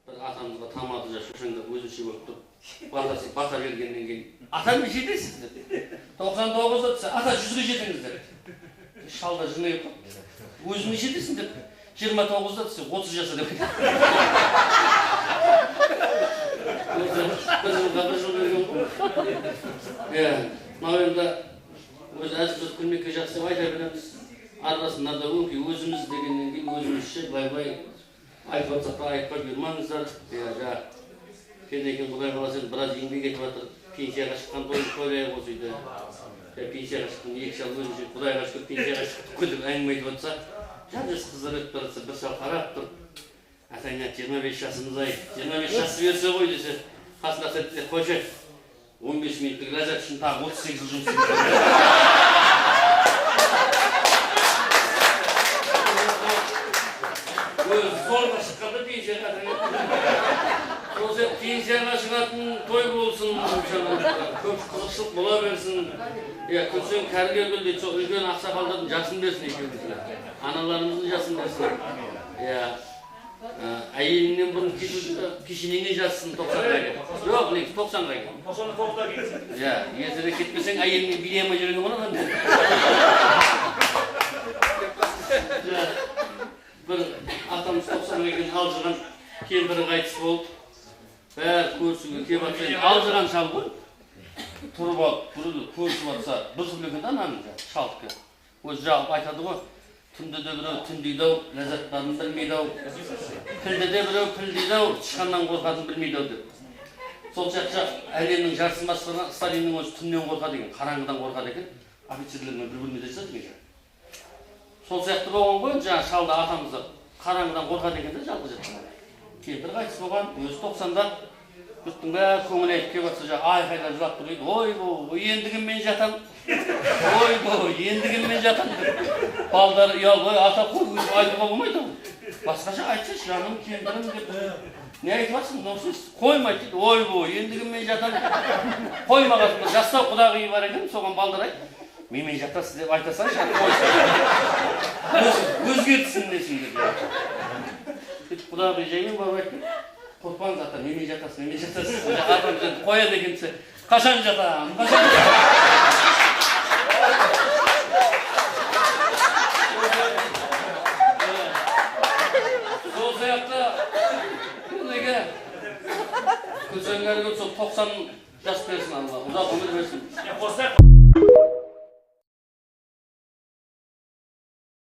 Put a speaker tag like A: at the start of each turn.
A: Bir atamızga tamamı da şoşanda özüçü boptu. Bata bергenden keyin ata neçe deysiz dedi. 99'da dese ata 100'ge jetiniz dedi. Şalda jınayıp özün neçe deysin dep 29'da dese 30 jasa dep. Öz azız külmekке jakсы ayta beremiz. Arasında da özümüz degenden keyin özümüzçe bay aytып атсак да айтпай жүрмаңыздар. Кенекен Кудай кааласа біраз еңбек етіп жатыр. Пенсияға шыққан тойлайық осы үйде. Пенсияға шыққан 2 жыл өзінше Кудайға шүкір пенсияға шықтық қой деп әңгіме айтып жатса, жас қыздар өтіп баратса бір сал қарап тұр. Атаңа 25 жасымыз-ай, 25 жасы берсе ғой десе, қасында сәтте қойшы 15 минуттық ләззат үшін тағы 38 жыл жұмыс істейді. Zorla şıkkanda piyişe piyişe çıkartın, toy bulsun, köp kılıçlık bola versin. Köpsün kәргер bildi, çok ülken aksakalların jasın versin ekendisine. Analarımızın jasın versin. Ayelinden burun kişinin jasın 90'a gel. Yok, 90'a gel.
B: 99'da gitsin.
A: Yesere ketmesen ayelini bileyeme jürünü ona da. Bir atamız 90'a gelin alcıgan kembiri qaytыс болып, бәрі көрсіге кеп атсайын алжыған шал ғой. Тұрып алып, көрсіп атса, бір сөйлеген ананың шалдыққа. Өзі жағып айтады ғой, түнде де біреу түндейді-ау, ләззаттарын білмейді-ау, пілде де біреу пілдейді-ау, тышқаннан қорқатын білмейді-ау деп. Сол сияқты әлемнің жарысын басқарған Сталиннің өзі түннен қорқады екен, қараңғыдан қорқады екен, офицерлермен бір-біріне жасады екен. Сол сияқты болған ғой, жаңа шалда атамызды қараңғыдан қорқады екен де жалғыз жатқан. Кемпір қайтыс болған, өзі 90-да жұрттың бәрі көңіл айтып келіп жатса, айқайлап жылап тұр дейді. Ойбой, ендігін мен жатам. Ойбой, ендігін мен жатам деп. Балдар ұялбай ата қой, айтуға болмайды. Басқаша айтсайшы, жаным, кемпірім деп. Не айтып жатсың? Қоймайды дейді. Ойбой, ендігін мен жатам. Қоймағасында жастау құдағи бар екен, соған балдар айтты. Менімен жатасыз деп айтасаңшы, өзгертсін десін деп. Құдағи жаймен барып айтты. Қорқпаңыз ата, менімен жатасыз, менімен жатасыз. Атам жеді, қояды екенсе, қашан жатам, қашан жатам. Сол сияқты, неге күлсеңгерге сол 90 жас берсін Алла, ұзақ өмір берсін.